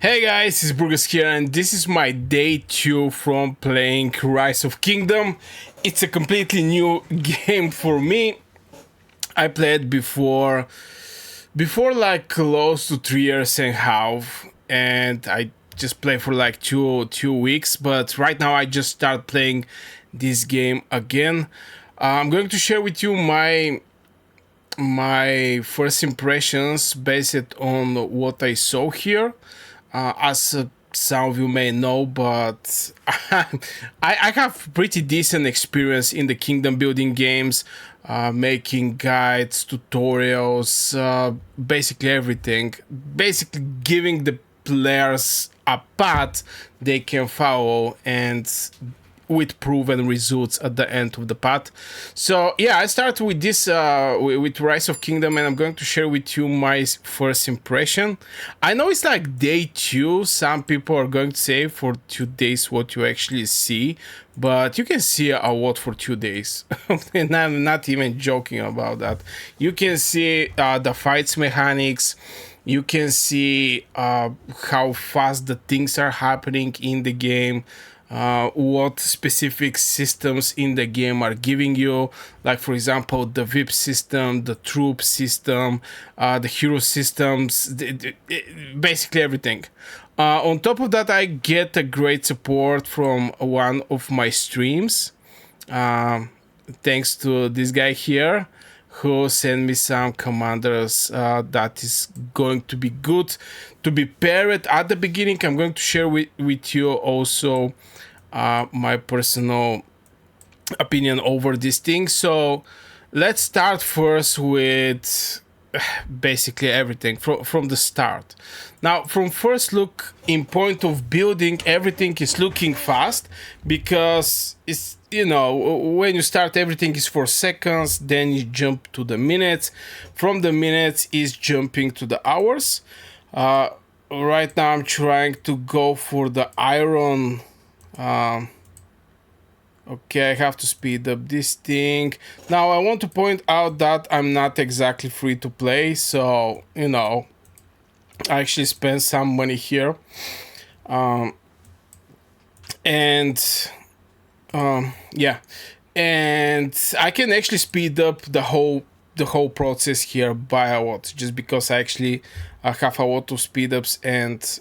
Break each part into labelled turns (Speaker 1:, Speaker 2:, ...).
Speaker 1: Hey guys, it's Burgers here, and this is my day 2 from playing Rise of Kingdom. It's a completely new game for me. I played before like close to 3 years and a half, and I just played for like two weeks. But right now I just start playing this game again. I'm going to share with you my first impressions based on what I saw here. As some of you may know, but I have pretty decent experience in the kingdom building games, making guides, tutorials, basically everything. Basically, giving the players a path they can follow and with proven results at the end of the path. So yeah, I start with this with Rise of Kingdom, and I'm going to share with you my first impression. I know it's like day 2. Some people are going to say for 2 days what you actually see, but you can see a lot for 2 days. And I'm not even joking about that. You can see the fights mechanics. You can see how fast the things are happening in the game, what specific systems in the game are giving you, like for example the VIP system, the troop system, the hero systems, basically everything. On top of that, I get a great support from one of my streams, thanks to this guy here who sent me some commanders that is going to be good to be paired at the beginning. I'm going to share with you also my personal opinion over this thing. So let's start first with basically everything from the start. Now, from first look, in point of building, everything is looking fast because it's, you know, when you start, everything is for seconds, then you jump to the minutes. From the minutes is jumping to the hours. Right now I'm trying to go for the iron. Okay, I have to speed up this thing. Now I want to point out that I'm not exactly free to play, so you know, I actually spent some money here. And yeah, and I can actually speed up the whole process here by a lot, just because I actually have a lot of speed ups and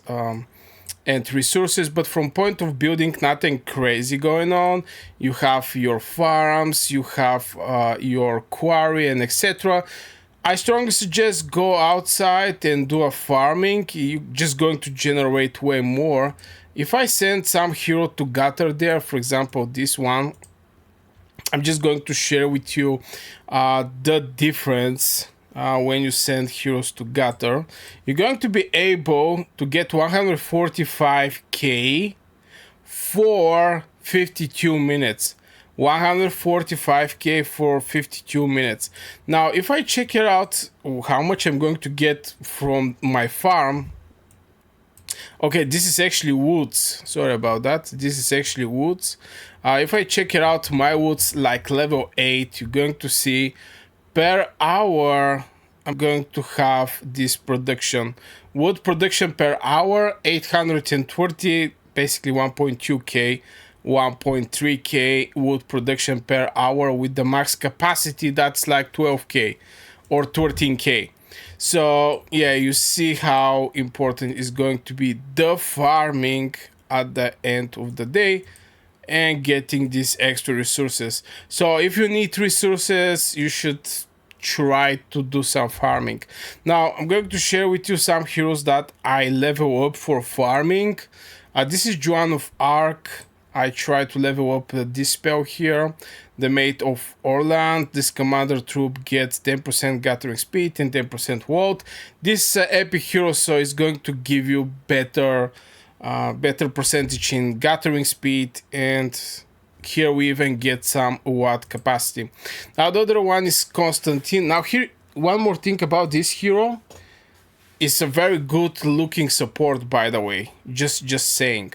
Speaker 1: resources. But from point of building, nothing crazy going on. You have your farms, you have your quarry, and etc. I strongly suggest go outside and do a farming. You're just going to generate way more. If I send some hero to gather there, for example this one, I'm just going to share with you the difference. When you send heroes to gather, you're going to be able to get 145k for 52 minutes. 145k for 52 minutes. Now, if I check it out, how much I'm going to get from my farm. Okay, this is actually woods. Sorry about that. This is actually woods. If I check it out, my woods like level 8, you're going to see per hour I'm going to have this production. Wood production per hour 820, basically 1.2k, 1.3k wood production per hour with the max capacity that's like 12k or 13k. So yeah, you see how important is going to be the farming at the end of the day and getting these extra resources. So if you need resources, you should try to do some farming. Now I'm going to share with you some heroes that I level up for farming. This is Joan of Arc. I try to level up this spell here. The Mate of Orland. This commander troop gets 10% gathering speed and 10% ward. This epic hero so is going to give you better percentage in gathering speed, and here we even get some watt capacity. Now the other one is Constantine. Now here, one more thing about this hero. It's a very good looking support, by the way, just saying.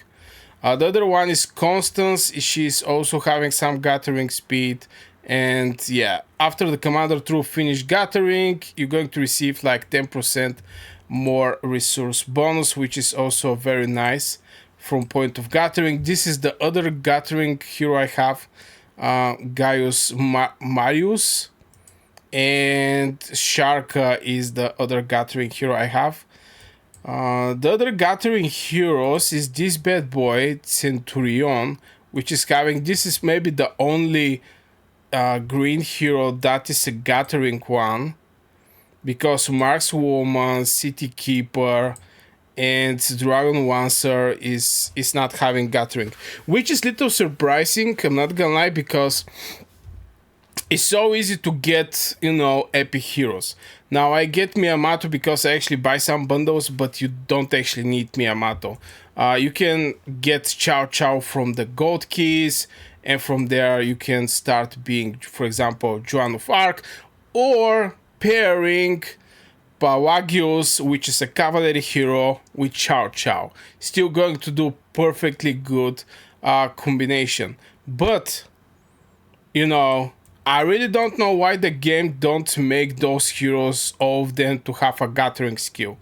Speaker 1: The other one is Constance. She's also having some gathering speed, and yeah, after the commander troop finish gathering, you're going to receive like 10% more resource bonus, which is also very nice from point of gathering. This is the other gathering hero I have, Gaius Marius, and Sharka is the other gathering hero I have. The other gathering heroes is this bad boy Centurion, which is having, this is maybe the only green hero that is a gathering one, because Markswoman, City Keeper, and Dragon Wancer is not having gathering, which is little surprising, I'm not gonna lie, because it's so easy to get, you know, epic heroes. Now I get Miyamoto because I actually buy some bundles, but you don't actually need Miyamoto. You can get Chow Chow from the gold keys, and from there you can start being, for example, Joan of Arc, or pairing Pelagius, which is a cavalry hero, with Chow Chow. Still going to do perfectly good combination. But, you know, I really don't know why the game don't make those heroes, all of them, to have a gathering skill.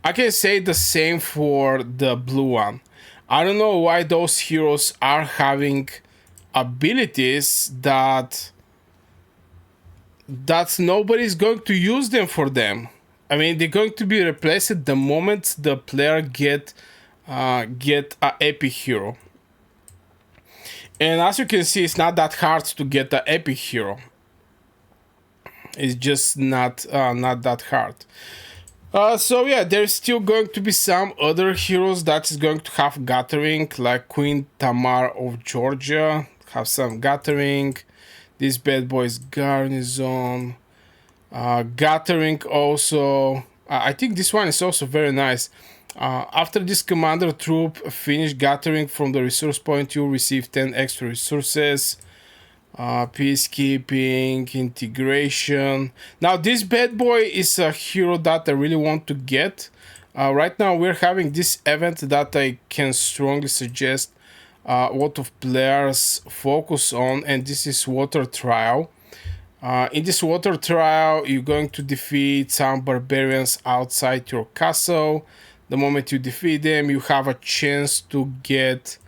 Speaker 1: I can say the same for the blue one. I don't know why those heroes are having abilities that nobody's going to use them for them. I mean, they're going to be replaced the moment the player get a epic hero. And as you can see, it's not that hard to get an epic hero. It's just not that hard. So yeah, there's still going to be some other heroes that is going to have gathering, like Queen Tamar of Georgia, have some gathering. This bad boy's Garnison. Gathering also. I think this one is also very nice. After this commander troop finish gathering from the resource point, you'll receive 10 extra resources. Peacekeeping, integration. Now this bad boy is a hero that I really want to get. Right now we're having this event that I can strongly suggest a lot of players focus on, and this is Water Trial. In this Water Trial, you're going to defeat some barbarians outside your castle. The moment you defeat them, you have a chance to get...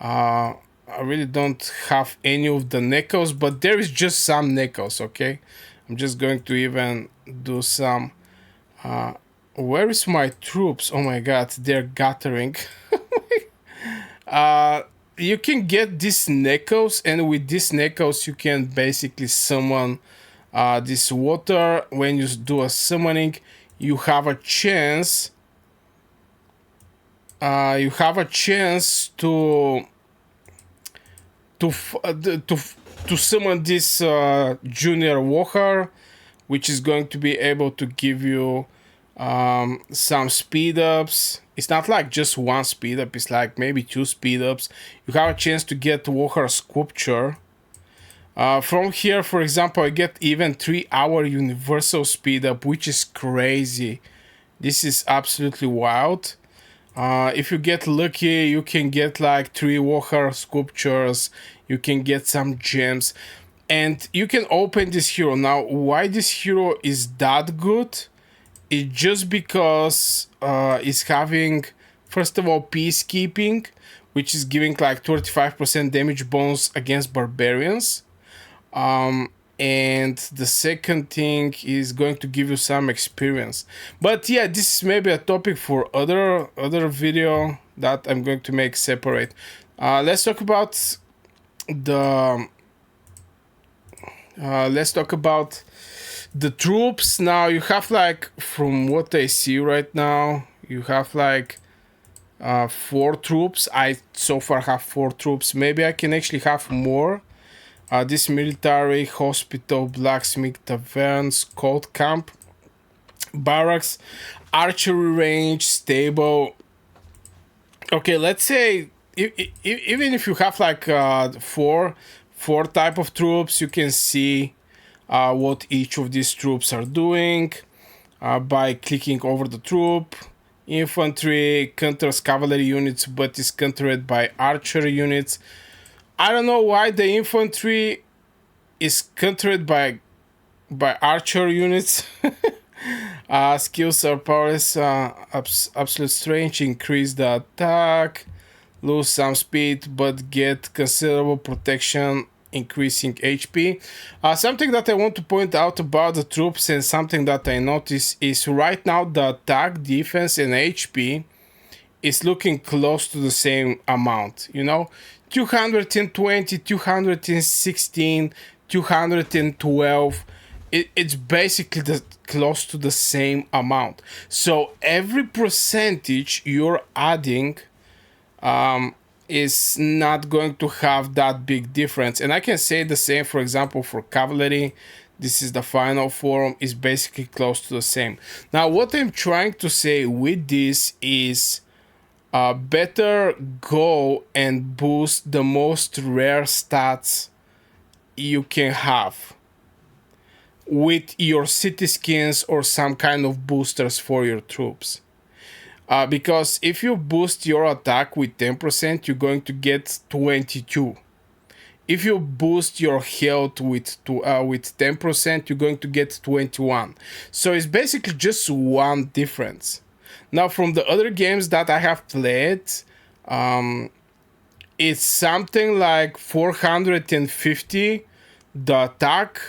Speaker 1: I really don't have any of the Nekos, but there is just some Nekos, okay? I'm just going to even do some... where is my troops? Oh my god, they're gathering. You can get these Nekos, and with these Nekos you can basically summon this water. When you do a summoning, you have a chance... to summon this junior Lohar, which is going to be able to give you some speed ups. It's not like just one speed up, it's like maybe 2 speed ups. You have a chance to get Lohar sculpture. From here, for example, I get even 3-hour universal speed up, which is crazy. This is absolutely wild. If you get lucky, you can get like 3 Lohar sculptures, you can get some gems, and you can open this hero. Now, why this hero is that good? It's just because it's having, first of all, peacekeeping, which is giving like 35% damage bonus against barbarians. And the second thing is going to give you some experience. But yeah, this is maybe a topic for other video that I'm going to make separate. Let's talk about the troops. Now you have, like, from what I see right now, you have like 4 troops. I so far have 4 troops. Maybe I can actually have more. This military, hospital, blacksmith, taverns, cold camp, barracks, archery range, stable. Okay, let's say even if you have like four type of troops, you can see what each of these troops are doing by clicking over the troop. Infantry counters cavalry units, but is countered by archery units. I don't know why the infantry is countered by archer units. Skills or powers, absolute strange, increase the attack, lose some speed, but get considerable protection, increasing HP. Something that I want to point out about the troops and something that I notice is right now the attack, defense, and HP is looking close to the same amount, 220, 216, 212. It's basically close to the same amount. So every percentage you're adding is not going to have that big difference. And I can say the same, for example, for cavalry. This is the final form, is basically close to the same. Now, what I'm trying to say with this is better go and boost the most rare stats you can have with your city skins or some kind of boosters for your troops. Because if you boost your attack with 10%, you're going to get 22. If you boost your health with 10%, you're going to get 21. So it's basically just one difference. Now, from the other games that I have played, it's something like 450 the attack,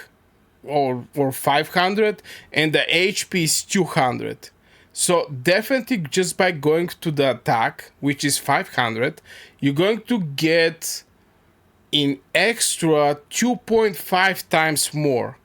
Speaker 1: or 500, and the HP is 200. So definitely just by going to the attack, which is 500, you're going to get in extra 2.5 times more.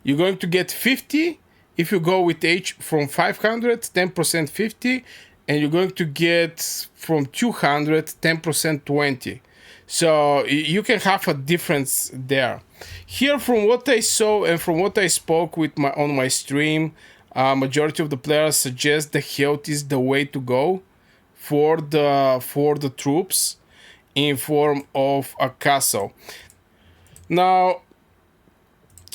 Speaker 1: You're going to get 50 if you go with H from 500, 10% 50, and you're going to get from 200, 10% 20. So you can have a difference there. Here, from what I saw and from what I spoke with on my stream, majority of the players suggest the health is the way to go for the troops in form of a castle. Now,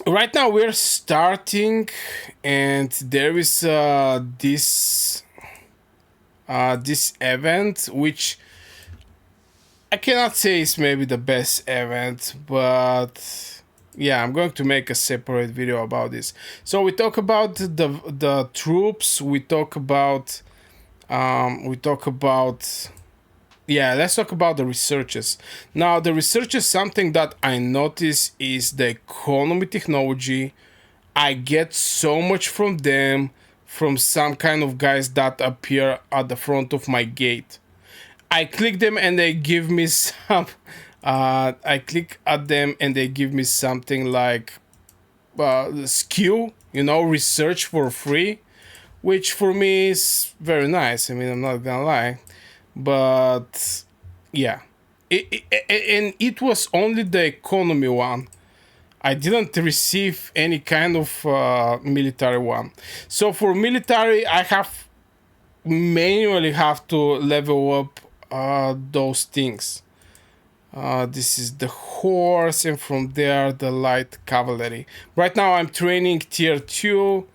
Speaker 1: right now we're starting, and there is this event, which I cannot say is maybe the best event, but yeah, I'm going to make a separate video about this. So we talk about the troops. We talk about yeah, let's talk about the researches. Now, the researches, something that I notice is the economy technology. I get so much from them, from some kind of guys that appear at the front of my gate. I click them and they give me some. I click at them and they give me something like skill, research for free, which for me is very nice. I mean, I'm not gonna lie, but yeah, and it was only the economy one. I didn't receive any kind of military one. So for military, I have manually have to level up those things. This is the horse, and from there the light cavalry. Right now I'm training tier 2.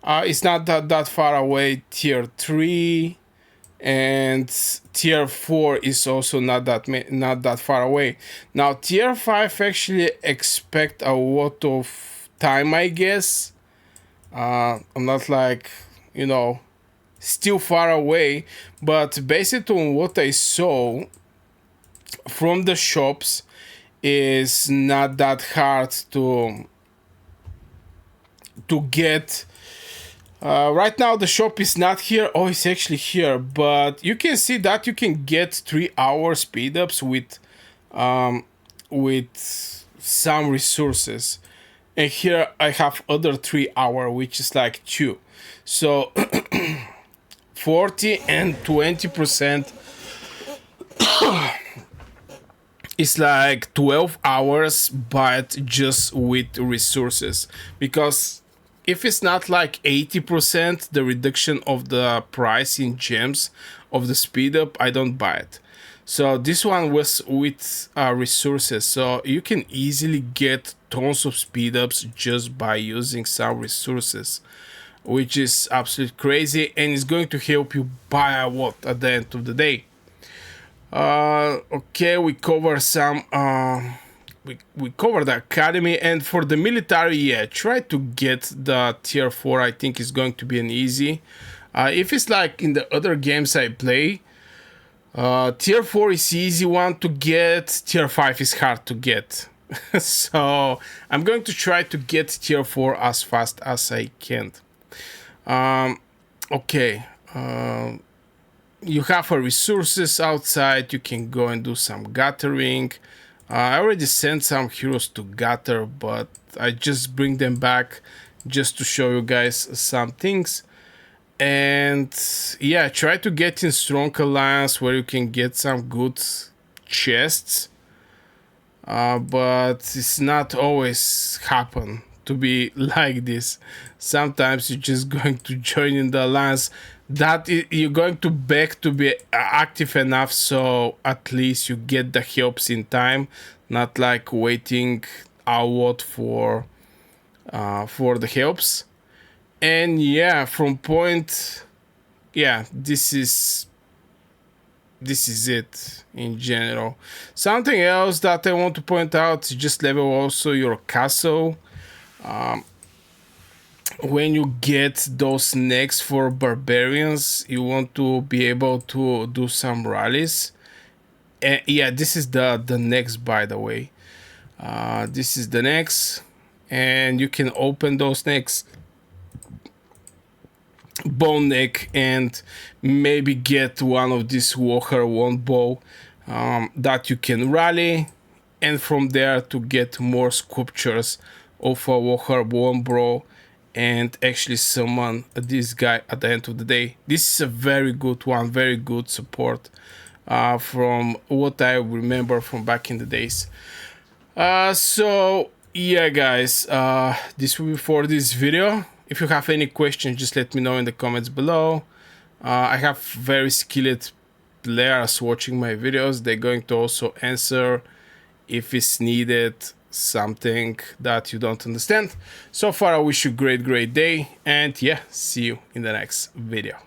Speaker 1: It's not that far away, tier 3, and tier 4 is also not that far away. Now tier 5 actually expect a lot of time, I guess. I'm not like, still far away, but based on what I saw from the shops, is not that hard to get. Right now the shop is not here. Oh, it's actually here, but you can see that you can get 3-hour speed ups with some resources, and here I have other 3-hour, which is like 2. So 40 and 20% it's like 12 hours, but just with resources. Because if it's not like 80% the reduction of the price in gems of the speed up, I don't buy it. So this one was with resources, so you can easily get tons of speed ups just by using some resources, which is absolutely crazy, and it's going to help you buy a lot at the end of the day. Okay, we cover some we covered the academy, and for the military, yeah, try to get the tier 4. I think is going to be an easy. If it's like in the other games I play, tier 4 is easy one to get, tier 5 is hard to get. So I'm going to try to get tier 4 as fast as I can. Okay, you have resources outside, you can go and do some gathering. I already sent some heroes to gather, but I just bring them back just to show you guys some things. And yeah, try to get in strong alliance where you can get some good chests, but it's not always happen to be like this. Sometimes you're just going to join in the alliance that you're going to beg to be active enough, so at least you get the helps in time, not like waiting out for the helps. And yeah, from point, yeah, this is it in general. Something else that I want to point out is just level also your castle. When you get those necks for barbarians, you want to be able to do some rallies. And yeah, this is the next, by the way. This is the next, and you can open those necks, bone neck, and maybe get one of these Lohar one bow that you can rally, and from there to get more sculptures of a Lohar one bow and actually summon this guy at the end of the day. This is a very good one, very good support from what I remember from back in the days. So yeah, guys, this will be for this video. If you have any questions, just let me know in the comments below. I have very skilled players watching my videos. They're going to also answer if it's needed something that you don't understand. So far, I wish you a great day, and yeah, see you in the next video.